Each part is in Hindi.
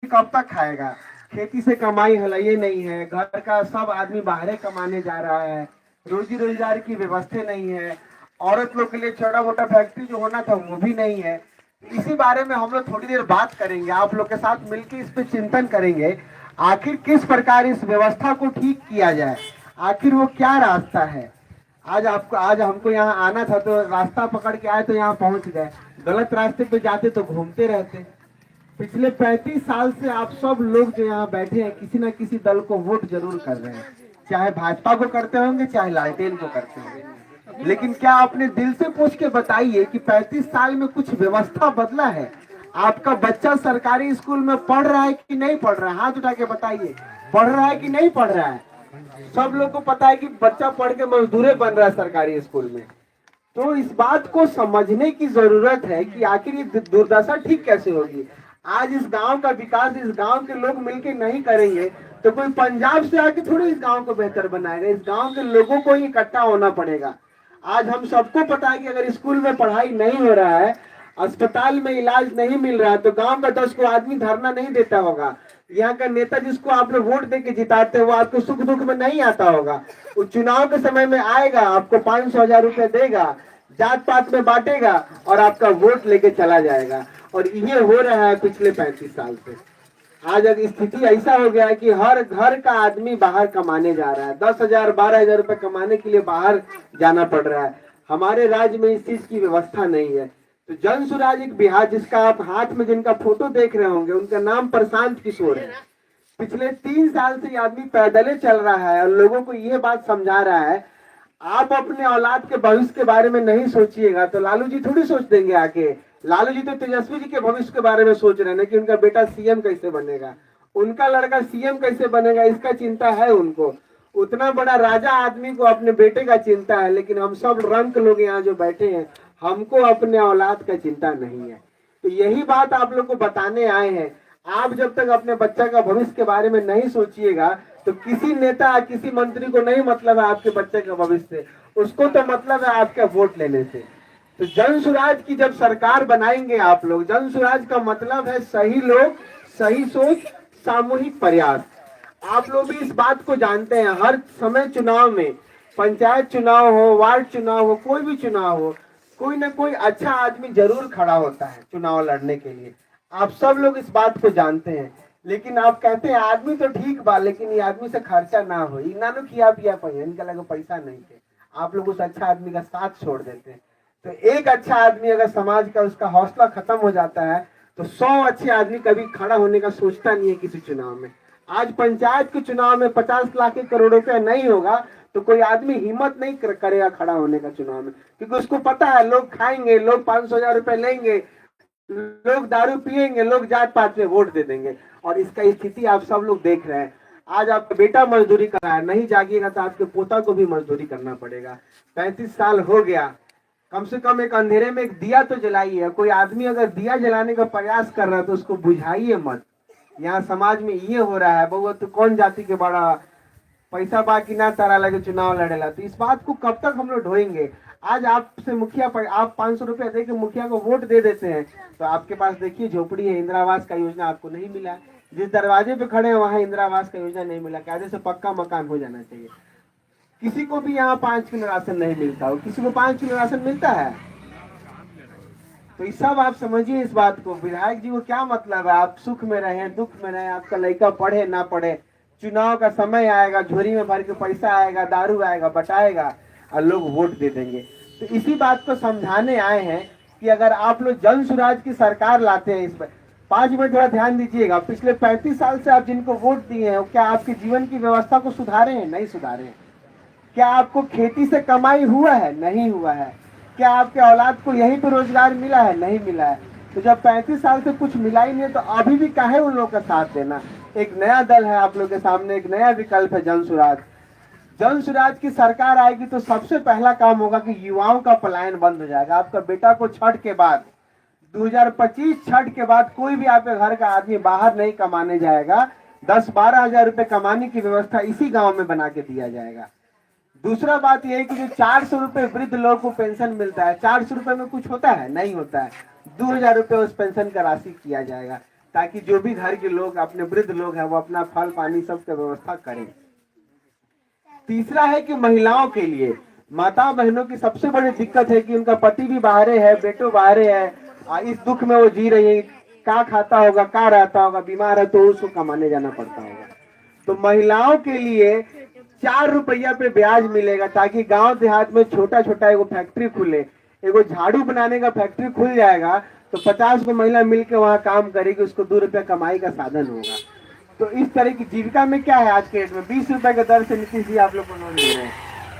कब तक खाएगा? खेती से कमाई हलाइए नहीं है, घर का सब आदमी बाहरे कमाने जा रहा है, रोजी रोजगार की व्यवस्था नहीं है, औरत लोग के लिए छोटा मोटा फैक्ट्री जो होना था वो भी नहीं है। इसी बारे में हम लोग थोड़ी देर बात करेंगे, आप लोग के साथ मिलकर इस पे चिंतन करेंगे, आखिर किस प्रकार इस व्यवस्था को ठीक किया जाए, आखिर वो क्या रास्ता है। आज हमको यहाँ आना था तो रास्ता पकड़ के आए तो यहाँ पहुंच गए, गलत रास्ते पे जाते तो घूमते रहते। पिछले 35 साल से आप सब लोग जो यहाँ बैठे हैं किसी ना किसी दल को वोट जरूर कर रहे हैं, चाहे भाजपा को करते होंगे चाहे लालटेन को करते होंगे, लेकिन क्या अपने दिल से पूछ के बताइए कि 35 साल में कुछ व्यवस्था बदला है? आपका बच्चा सरकारी स्कूल में पढ़ रहा है कि नहीं पढ़ रहा है? हाथ उठा के बताइए, पढ़ रहा है कि नहीं पढ़ रहा है? सब लोग को पता है कि बच्चा पढ़ के मजदूरे बन रहा है सरकारी स्कूल में। तो इस बात को समझने की जरूरत है कि आखिर ये दुर्दशा ठीक कैसे होगी। आज इस गांव का विकास इस गांव के लोग मिलकर नहीं करेंगे तो कोई पंजाब से आके थोड़ी इस गांव को बेहतर बनाएगा, इस गांव के लोगों को ही इकट्ठा होना पड़ेगा। आज हम सबको पता है कि अगर स्कूल में पढ़ाई नहीं हो रहा है, अस्पताल में इलाज नहीं मिल रहा है, तो गांव का 10 को आदमी धरना नहीं देता होगा। यहाँ का नेता जिसको आप लोग वोट दे के जिताते हैं वो आपको सुख दुख में नहीं आता होगा, वो चुनाव के समय में आएगा, आपको 500,000 रुपए देगा, जात पात में बांटेगा और आपका वोट लेके चला जाएगा। और ये हो रहा है पिछले 35 साल से। आज अगर स्थिति ऐसा हो गया है कि हर घर का आदमी बाहर कमाने जा रहा है, 10,000 12,000 रुपए कमाने के लिए बाहर जाना पड़ रहा है। हमारे राज्य में इस चीज की व्यवस्था नहीं है। तो जन सुराज एक बिहार, जिसका आप हाथ में जिनका फोटो देख रहे होंगे, उनका नाम प्रशांत किशोर है। पिछले 3 साल से ये आदमी पैदल चल रहा है और लोगों को ये बात समझा रहा है, आप अपने औलाद के भविष्य के बारे में नहीं सोचिएगा तो लालू जी थोड़ी सोच देंगे आके। लालू जी तो तेजस्वी जी के भविष्य के बारे में सोच रहे हैं कि उनका बेटा सीएम कैसे बनेगा, उनका लड़का सीएम कैसे बनेगा, इसका चिंता है उनको। उतना बड़ा राजा आदमी को अपने बेटे का चिंता है, लेकिन हम सब रंक लोग यहाँ जो बैठे हैं, हमको अपने औलाद का चिंता नहीं है। तो यही बात आप लोग को बताने आए हैं। आप जब तक अपने बच्चा का भविष्य के बारे में नहीं सोचिएगा तो किसी नेता किसी मंत्री को नहीं मतलब है आपके बच्चे का भविष्य से, उसको तो मतलब है आपके वोट लेने से। तो जन सुराज की जब सरकार बनाएंगे आप लोग, जन सुराज का मतलब है सही लोग, सही सोच, सामूहिक प्रयास। आप लोग भी इस बात को जानते हैं, हर समय चुनाव में, पंचायत चुनाव हो, वार्ड चुनाव हो, कोई भी चुनाव हो, कोई ना कोई अच्छा आदमी जरूर खड़ा होता है चुनाव लड़ने के लिए। आप सब लोग इस बात को जानते हैं, लेकिन आप कहते हैं आदमी तो ठीक बा, लेकिन ये आदमी से खर्चा ना हो, इन्होंने खिया पिया पाई, इनका लगे पैसा नहीं थे, आप लोग उस अच्छा आदमी का साथ छोड़ देते हैं। तो एक अच्छा आदमी अगर समाज का उसका हौसला खत्म हो जाता है तो 100 अच्छे आदमी कभी खड़ा होने का सोचता नहीं है किसी चुनाव में। आज पंचायत के चुनाव में 50 लाख के करोड़ रुपया नहीं होगा तो कोई आदमी हिम्मत नहीं करेगा खड़ा होने का चुनाव में, क्योंकि उसको पता है लोग खाएंगे, लोग 500,000 रुपए लेंगे, लोग दारू पिएंगे, लोग जात पात में वोट दे देंगे। और इसका स्थिति आप सब लोग देख रहे हैं। आज आपका बेटा मजदूरी कर रहा है, नहीं जागिएगा तो आपके पोता को भी मजदूरी करना पड़ेगा। 35 साल हो गया, कम से कम एक अंधेरे में एक दिया तो जलाइए। कोई आदमी अगर दिया जलाने का प्रयास कर रहा है तो उसको बुझाइए मत। यहाँ समाज में ये हो रहा है, बहु तो कौन जाति के बड़ा पैसा बाकी ना तारा लगे चुनाव लड़ेला। तो इस बात को कब तक हम लोग ढोएंगे? आज आपसे मुखिया पर आप 500 रुपया दे के मुखिया को वोट दे देते हैं तो आपके पास देखिए झोपड़ी है, इंदिरा आवास का योजना आपको नहीं मिला, जिस दरवाजे पे खड़े हैं वहां इंदिरा आवास का योजना नहीं मिला। कायदे से पक्का मकान हो जाना चाहिए। किसी को भी यहाँ 5 किलो राशन नहीं मिलता हो, किसी को 5 किलो राशन मिलता है? तो इस सब आप समझिए इस बात को। विधायक जी को क्या मतलब है आप सुख में रहे दुख में रहे, आपका लड़का पढ़े ना पढ़े, चुनाव का समय आएगा, झोरी में भर के पैसा आएगा, दारू आएगा, बटाएगा और लोग वोट दे देंगे। तो इसी बात को समझाने आए हैं कि अगर आप लोग जन सुराज की सरकार लाते हैं, इस पर 5 मिनट थोड़ा ध्यान दीजिएगा। पिछले 35 साल से आप जिनको वोट दिए हैं क्या आपके जीवन की व्यवस्था को सुधारे हैं? नहीं सुधारे हैं। क्या आपको खेती से कमाई हुआ है? नहीं हुआ है। क्या आपके औलाद को यहीं पे रोजगार मिला है? नहीं मिला है। तो जब 35 साल से कुछ मिला ही नहीं तो अभी भी काहे उन लोगों का साथ देना? एक नया दल है आप लोग के सामने, एक नया विकल्प है जन सुराज। जन सुराज की सरकार आएगी तो सबसे पहला काम होगा कि युवाओं का पलायन बंद हो जाएगा। आपका बेटा को छठ के बाद 2025 छठ के बाद कोई भी आपके घर का आदमी बाहर नहीं कमाने जाएगा। 10-12 हजार रुपए कमाने की व्यवस्था इसी गांव में बना के दिया जाएगा। दूसरा बात यह है कि जो 400 रुपए वृद्ध लोगों को पेंशन मिलता है, 400 रुपए में कुछ होता है? नहीं होता है। 2,000 रुपए उस पेंशन का राशि किया जाएगा। ताकि जो भी घर के लोग अपने वृद्ध लोग हैं वो अपना फल पानी सब का व्यवस्था करें। तीसरा है कि महिलाओं के लिए, माता बहनों की सबसे बड़ी दिक्कत है कि उनका पति भी बाहरे है, बेटो बाहरे है, इस दुख में वो जी रही है, क्या खाता होगा, क्या रहता होगा, बीमार है तो उसको कमाने जाना पड़ता होगा। तो महिलाओं के लिए 4 रुपया पे ब्याज मिलेगा, ताकि गांव देहात में छोटा छोटा एगो फैक्ट्री खुले, एगो झाड़ू बनाने का फैक्ट्री खुल जाएगा तो 50 को महिला मिलकर वहां काम करेगी, उसको 2 रुपया कमाई का साधन होगा। तो इस तरह की जीविका में क्या है, आज के डेट में 20 रुपए के दर से नीतीश जी आप लोग को लोन दे रहे हैं।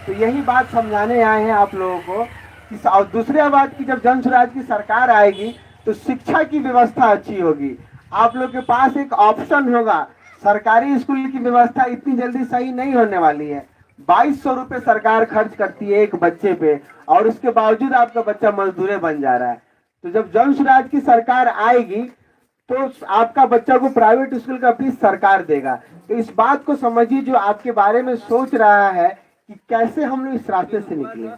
तो यही बात समझाने आए हैं आप लोगों को कि, और दूसरी बात की, जब जन स्वराज की सरकार आएगी तो शिक्षा की व्यवस्था अच्छी होगी। आप लोग के पास एक ऑप्शन होगा। सरकारी स्कूल की व्यवस्था इतनी जल्दी सही नहीं होने वाली है। 2200 रुपए सरकार खर्च करती है एक बच्चे पे, और उसके बावजूद आपका बच्चा मजदूरे बन जा रहा है। तो जब जन स्वराज की सरकार आएगी तो आपका बच्चा को प्राइवेट स्कूल का फीस सरकार देगा। तो इस बात को समझिए, जो आपके बारे में सोच रहा है कि कैसे हम लोग इस रास्ते से निकले।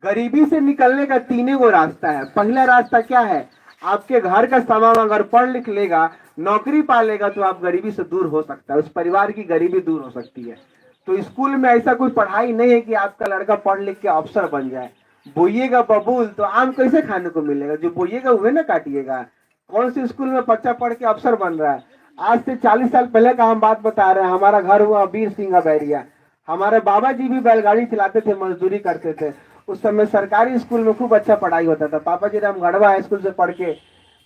गरीबी से निकलने का 3 गो रास्ता है। पहला रास्ता क्या है, आपके घर का सामान अगर पढ़ लिख लेगा, नौकरी पा लेगा तो आप गरीबी से दूर हो सकता है, उस परिवार की गरीबी दूर हो सकती है। तो स्कूल में ऐसा कोई पढ़ाई नहीं है कि आपका लड़का पढ़ लिख के अफसर बन जाए। बोइएगा बबूल तो आम कैसे खाने को मिलेगा, जो बोइएगा वह ना काटिएगा। कौन से स्कूल में बच्चा पढ़ के अफसर बन रहा है। आज से 40 साल पहले का हम बात बता रहे हैं। हमारा घर हुआ वीर सिंह बैरिया, हमारे बाबा जी भी बैलगाड़ी चलाते थे, मजदूरी करते थे। उस समय सरकारी स्कूल में खूब अच्छा पढ़ाई होता था। पापा जी राम गढ़वा हाई स्कूल से पढ़ के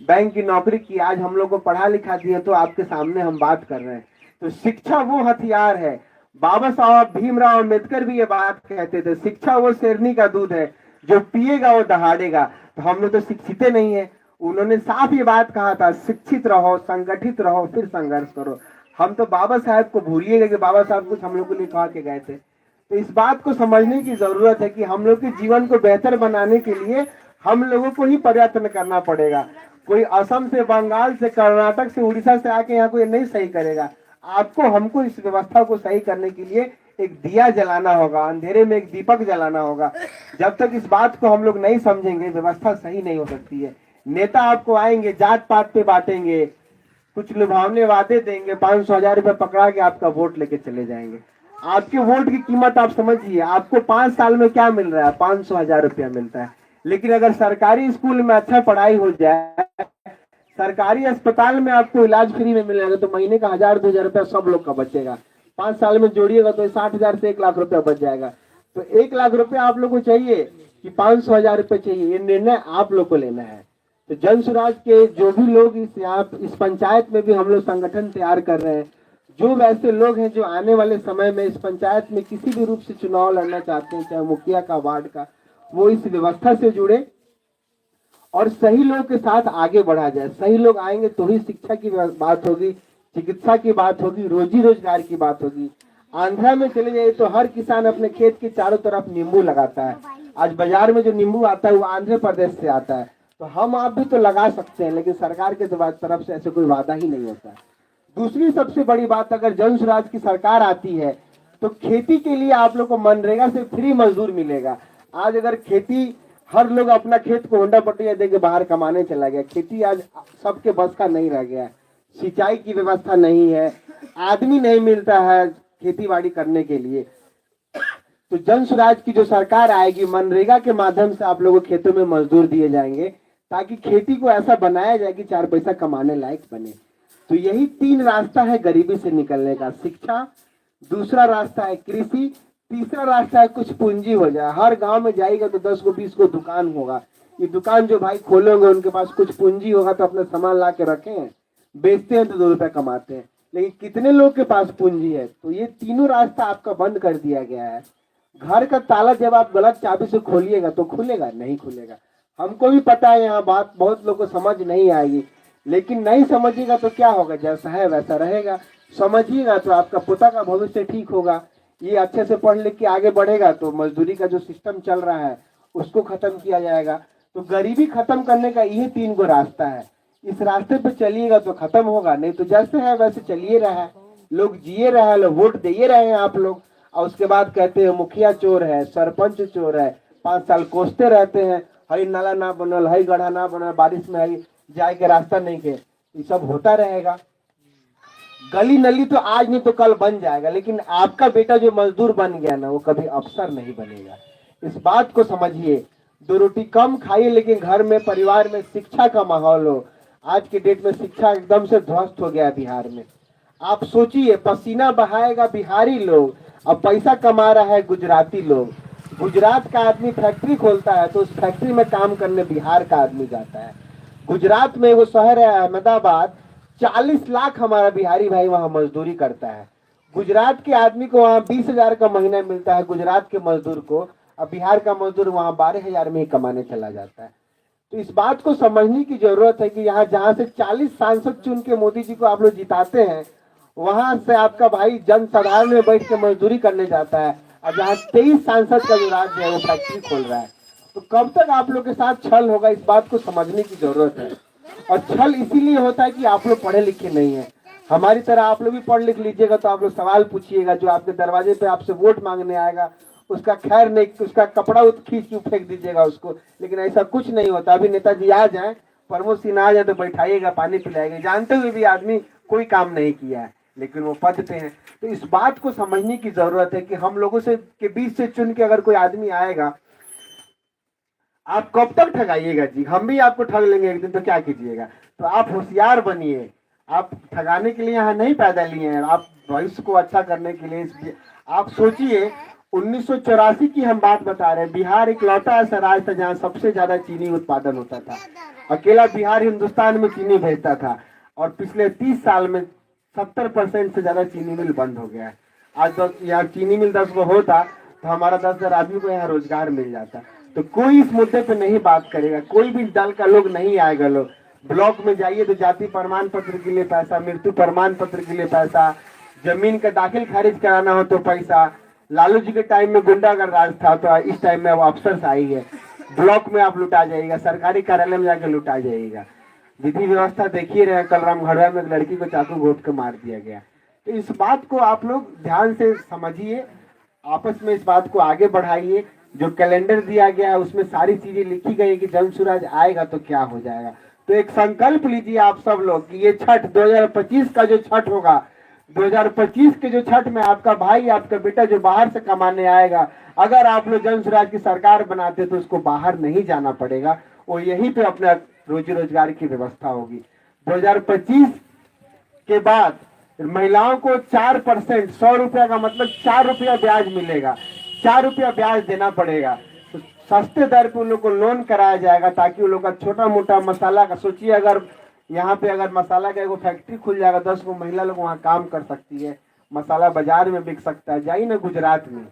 बैंक की नौकरी की, आज हम लोग को पढ़ा लिखा दिए तो आपके सामने हम बात कर रहे हैं। तो शिक्षा वो हथियार है। बाबा साहब भीमराव अम्बेडकर भी ये बात कहते थे, शिक्षा वो शेरनी का दूध है, जो पिएगा वो दहाड़ेगा। तो हम लोग तो शिक्षित नहीं है। उन्होंने साफ ये बात कहा था, शिक्षित रहो, संगठित रहो, फिर संघर्ष करो। हम तो बाबा साहब को भूलिएगा कि बाबा साहब कुछ हम लोग को लिए कहा के गए थे। तो इस बात को समझने की जरूरत है कि हम लोग के जीवन को बेहतर बनाने के लिए हम लोगों को ही प्रयत्न करना पड़ेगा। कोई असम से, बंगाल से, कर्नाटक से, उड़ीसा से आके यहाँ कोई नहीं सही करेगा। आपको हमको इस व्यवस्था को सही करने के लिए एक दिया जलाना होगा, अंधेरे में एक दीपक जलाना होगा। जब तक इस बात को हम लोग नहीं समझेंगे, व्यवस्था सही नहीं हो सकती है। नेता आपको आएंगे, जात पात पे बांटेंगे, कुछ लुभावने वादे देंगे, 500-1000 रुपए पकड़ा के आपका वोट लेके चले जाएंगे। आपके वोट की कीमत आप समझिए, आपको 5 साल में क्या मिल रहा है, 500-1000 रुपया मिलता है। लेकिन अगर सरकारी स्कूल में अच्छा पढ़ाई हो जाए, सरकारी अस्पताल में आपको इलाज फ्री में मिलेगा, तो महीने का 1000-2000 रुपया सब लोग का बचेगा। 5 साल में जोड़िएगा तो 60,000 से 1 लाख रुपया बच जाएगा। तो 1 लाख रुपया आप लोग को चाहिए कि 500-1000 रुपये चाहिए, ये निर्णय आप लोग को लेना है। तो जन स्वराज के जो भी लोग इस पंचायत में भी हम लोग संगठन तैयार कर रहे हैं, जो वैसे लोग हैं जो आने वाले समय में इस पंचायत में किसी भी रूप से चुनाव लड़ना चाहते हैं, चाहे मुखिया का, वार्ड का, वो इस व्यवस्था से जुड़े और सही लोग के साथ आगे बढ़ा जाए। सही लोग आएंगे तो ही शिक्षा की बात होगी, चिकित्सा की बात होगी, रोजी रोजगार की बात होगी। आंध्रा में चले जाइए तो हर किसान अपने खेत के चारों तरफ नींबू लगाता है। आज बाजार में जो नींबू आता है वो आंध्र प्रदेश से आता है। तो हम आप भी तो लगा सकते हैं, लेकिन सरकार के तरफ से ऐसे कोई वादा ही नहीं होता है। दूसरी सबसे बड़ी बात, अगर जन स्वराज की सरकार आती है तो खेती के लिए आप लोग को मनरेगा से फ्री मजदूर मिलेगा। आज अगर खेती, हर लोग अपना खेत को होंडा पट्टिया दे के बाहर कमाने चला गया। खेती आज सबके बस का नहीं रह गया है। सिंचाई की व्यवस्था नहीं है, आदमी नहीं मिलता है खेती बाड़ी करने के लिए। तो जन स्वराज की जो सरकार आएगी, मनरेगा के माध्यम से आप लोगों को खेतों में मजदूर दिए जाएंगे, ताकि खेती को ऐसा बनाया जाए कि 4 पैसा कमाने लायक बने। तो यही 3 रास्ता है गरीबी से निकलने का, शिक्षा, दूसरा रास्ता है कृषि, तीसरा रास्ता है कुछ पूंजी हो जाए। हर गांव में जाएगा तो 10 को 20 को दुकान होगा। ये दुकान जो भाई खोलेंगे उनके पास कुछ पूंजी होगा तो अपना सामान ला के रखें, बेचते हैं तो 2 रुपए कमाते हैं। लेकिन कितने लोग के पास पूंजी है? तो ये तीनों रास्ता आपका बंद कर दिया गया है। घर का ताला जब आप गलत चाबी से खोलिएगा तो खुलेगा, नहीं खुलेगा। हमको भी पता है, यहाँ बात बहुत लोग को समझ नहीं आएगी, लेकिन नहीं समझिएगा तो क्या होगा, जैसा है वैसा रहेगा। समझिएगा तो आपका पोता का भविष्य ठीक होगा। ये अच्छे से पढ़ लिख के आगे बढ़ेगा तो मजदूरी का जो सिस्टम चल रहा है उसको खत्म किया जाएगा। तो गरीबी खत्म करने का यही 3 गो रास्ता है। इस रास्ते पे चलिएगा तो खत्म होगा, नहीं तो जैसे है वैसे चलिए रहा है। लोग जिए रहे हैं, लोग वोट दे रहे हैं आप लोग, और उसके बाद कहते हैं मुखिया चोर है, सरपंच चोर है। 5 साल कोसते रहते हैं, हई नाला ना बनल, हई गढ़ा ना बनल, बारिश में हई जाए के रास्ता नहीं के। ये सब होता रहेगा। गली नली तो आज नहीं तो कल बन जाएगा, लेकिन आपका बेटा जो मजदूर बन गया ना, वो कभी अफसर नहीं बनेगा। इस बात को समझिए। दो रोटी कम खाइए, लेकिन घर में परिवार में शिक्षा का माहौल हो। आज के डेट में शिक्षा एकदम से ध्वस्त हो गया है बिहार में। आप सोचिए, पसीना बहाएगा बिहारी लोग, अब पैसा कमा रहा है गुजराती लोग। गुजरात का आदमी फैक्ट्री खोलता है तो उस फैक्ट्री में काम करने बिहार का आदमी जाता है। गुजरात में वो शहर है अहमदाबाद, 40 लाख हमारा बिहारी भाई वहां मजदूरी करता है। गुजरात के आदमी को वहां 20,000 का महीना मिलता है गुजरात के मजदूर को, अब बिहार का मजदूर वहां 12,000 में ही कमाने चला जाता है। तो इस बात को समझने की जरूरत है कि यहाँ जहां से 40 सांसद चुन के मोदी जी को आप लोग जिताते हैं, वहां से आपका भाई जनसाधारण में बैठ के मजदूरी करने जाता है, और जहाँ 23 सांसद का जो राज्य है वो फैक्ट्री खोल रहा है। तो कब तक आप लोग के साथ छल होगा, इस बात को समझने की जरूरत है। और छल इसीलिए होता है कि आप लोग पढ़े लिखे नहीं है। हमारी तरह आप लोग भी पढ़ लिख लीजिएगा तो आप लोग सवाल पूछिएगा, जो आपके दरवाजे पे आपसे वोट मांगने आएगा उसका खैर नहीं, उसका कपड़ा खींच के फेंक दीजिएगा उसको। लेकिन ऐसा कुछ नहीं होता। अभी नेताजी आ जाए, प्रमोद सिंह आ जाए तो बैठाइएगा, पानी पिलाएगा, जानते हुए भी आदमी कोई काम नहीं किया है, लेकिन वो पद पे हैं। तो इस बात को समझने की जरूरत है कि हम लोगों से के बीच से चुन के अगर कोई आदमी आएगा, आप कब तक ठगाइएगा जी? हम भी आपको ठग लेंगे एक दिन, तो क्या कीजिएगा? तो आप होशियार बनिए। आप ठगाने के लिए यहाँ नहीं पैदा लिए हैं, आप भविष्य को अच्छा करने के लिए। आप सोचिए, 1984 की हम बात बता रहे हैं। बिहार एक लौटा ऐसा राज्य था जहाँ सबसे ज्यादा चीनी उत्पादन होता था। अकेला बिहार हिंदुस्तान में चीनी भेजता था, और पिछले 30 साल में 70% से ज्यादा चीनी मिल बंद हो गया है। आज यहाँ चीनी मिल 10 को होता तो हमारा 10,000 आदमी को यहाँ रोजगार मिल जाता। तो कोई इस मुद्दे पे नहीं बात करेगा, कोई भी दल का लोग नहीं आएगा। लोग ब्लॉक में जाइए तो जाति प्रमाण पत्र के लिए पैसा, मृत्यु प्रमाण पत्र के लिए पैसा, जमीन का दाखिल खारिज कराना हो तो पैसा। लालू जी के टाइम में गुंडा का राज था, तो इस टाइम में अब अफसर आई है। ब्लॉक में आप लुटा जाइएगा, सरकारी कार्यालय में जाकर लुटा जाइएगा। विधि व्यवस्था देखिए रहे, कल रामगढ़वा में एक लड़की को चाकू घोंप के मार दिया गया। तो इस बात को आप लोग ध्यान से समझिए, आपस में इस बात को आगे बढ़ाइए। जो कैलेंडर दिया गया है उसमें सारी चीजें लिखी गई है कि जन स्वराज आएगा तो क्या हो जाएगा। तो एक संकल्प लीजिए आप सब लोग कि ये छठ 2025 का जो छठ होगा, 2025 के जो छठ में आपका भाई, आपका बेटा जो बाहर से कमाने आएगा, अगर आप लोग जन स्वराज की सरकार बनाते तो उसको बाहर नहीं जाना पड़ेगा, वो यहीं पे अपना रोजी रोजगार की व्यवस्था होगी। 2025 के बाद महिलाओं को 4%, 100 रुपया का मतलब 4 रुपया ब्याज मिलेगा, 4 रुपया ब्याज देना पड़ेगा। तो सस्ते दर पे उन लोग को लोन कराया जाएगा, ताकि उन लोग का छोटा मोटा मसाला का, सोचिए अगर यहाँ पे अगर मसाला का एगो फैक्ट्री खुल जाएगा, 10 को महिला लोग वहाँ काम कर सकती है, मसाला बाजार में बिक सकता है। जाइए ना गुजरात में,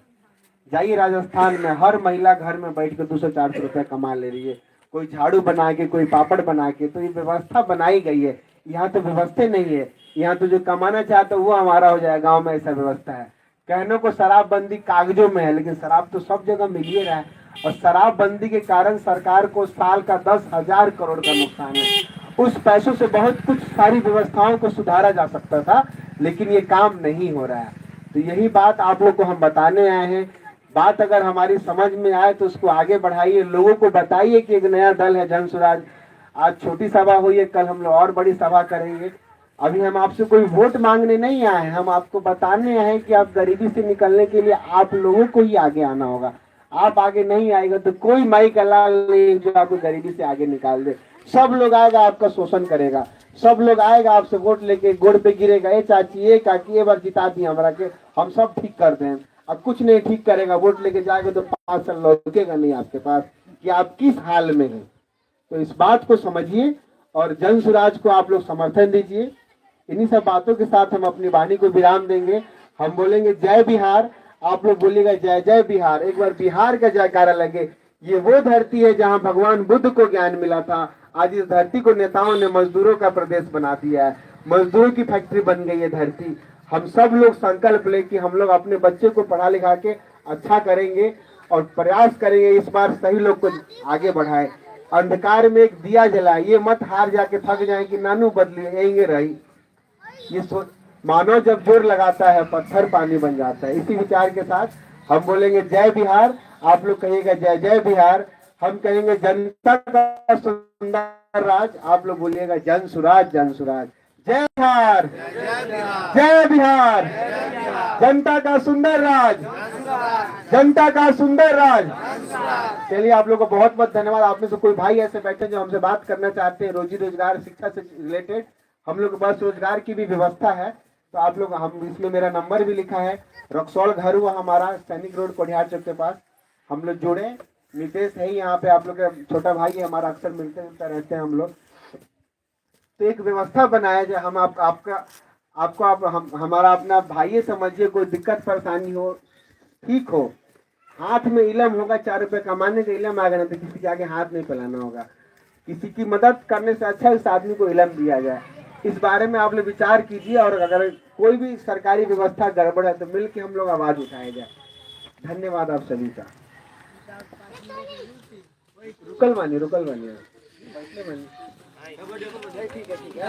जाइए राजस्थान में, हर महिला घर में बैठ के 200-400 रुपया कमा ले रही है, कोई झाड़ू बना के, कोई पापड़ बना के। तो ये व्यवस्था बनाई गई है। यहाँ तो व्यवस्था नहीं है। यहाँ तो जो कमाना चाहता है वो हमारा हो जाए। गाँव में ऐसा व्यवस्था है। कहने को शराबबंदी कागजों में है, लेकिन शराब तो सब जगह मिल ही रहा है। और शराबबंदी के कारण सरकार को साल का 10,000 करोड़ का नुकसान है। उस पैसों से बहुत कुछ सारी व्यवस्थाओं को सुधारा जा सकता था, लेकिन ये काम नहीं हो रहा है। तो यही बात आप लोग को हम बताने आए हैं। बात अगर हमारी समझ में आए तो उसको आगे बढ़ाइए, लोगों को बताइए कि एक नया दल है जन स्वराज। आज छोटी सभा हुई है, कल हम लोग और बड़ी सभा करेंगे। अभी हम आपसे कोई वोट मांगने नहीं आए हैं, हम आपको बताने आए हैं कि आप गरीबी से निकलने के लिए आप लोगों को ही आगे आना होगा। आप आगे नहीं आएगा तो कोई माई का लाल नहीं जो आपको गरीबी से आगे निकाल दे। सब लोग आएगा आपका शोषण करेगा, सब लोग आएगा आपसे वोट लेके गोड़ पे गिरेगा, ए चाची, ए काकी, ए बार जिता दी हमरा के, हम सब ठीक कर दें। अब कुछ नहीं ठीक करेगा, वोट लेके जाएगा तो 5 साल लौटेगा नहीं आपके पास कि आप किस हाल में हैं। तो इस बात को समझिए और जन स्वराज को आप लोग समर्थन दीजिए। इन्हीं सब बातों के साथ हम अपनी वाणी को विराम देंगे। हम बोलेंगे जय बिहार, आप लोग बोलिएगा जय जय बिहार। एक बार बिहार का जयकारा लगे। ये वो धरती है जहां भगवान बुद्ध को ज्ञान मिला था। आज इस धरती को नेताओं ने मजदूरों का प्रदेश बना दिया है, मजदूरों की फैक्ट्री बन गई है धरती। हम सब लोग संकल्प ले कि हम लोग अपने बच्चे को पढ़ा लिखा के अच्छा करेंगे और प्रयास करेंगे इस बार सही लोग को आगे बढ़ाए। अंधकार में एक दिया जलाए, ये मत हार जाके थक जाए कि नानू बदली यहीं रही। ये मानव जब जोर लगाता है पत्थर पानी बन जाता है। इसी विचार के साथ हम बोलेंगे जय बिहार, आप लोग कहिएगा जय जय बिहार। हम कहेंगे जनता का सुंदर राज, आप लोग बोलिएगा जन सुराज जन सुराज। जय बिहार, जय बिहार, जनता का सुंदर राज, जनता का सुंदर राज। चलिए आप लोग को बहुत बहुत धन्यवाद। आप में से कोई भाई ऐसे बैठे जो हमसे बात करना चाहते हैं रोजी रोजगार शिक्षा से रिलेटेड, हम लोग के पास रोजगार की भी व्यवस्था है। तो आप लोग, हम इसमें मेरा नंबर भी लिखा है, रक्सौल घर हुआ हमारा, सैनिक रोड कोडिहार चौक के पास। हम लोग जुड़े, नितेश है यहाँ पे, आप लोग का छोटा भाई है हमारा, अक्सर मिलते जुलते रहते हैं हम लोग। तो एक व्यवस्था बनाया जाए, हम आपको हमारा अपना भाई समझिए, कोई दिक्कत परेशानी हो, ठीक हो, हाथ में इलम होगा, 4 रुपए कमाने का इलम आ गया ना, तो किसी के आगे हाथ नहीं फैलाना होगा। किसी की मदद करने से अच्छा इस आदमी को इलम दिया जाए। इस बारे में आप लोग विचार कीजिए, और अगर कोई भी सरकारी व्यवस्था गड़बड़ है तो मिल के हम लोग आवाज उठाया जाए। धन्यवाद आप सभी का। रुकल मानिए, रुकल मानिए, बैठने मानिए। ठीक है, ठीक है।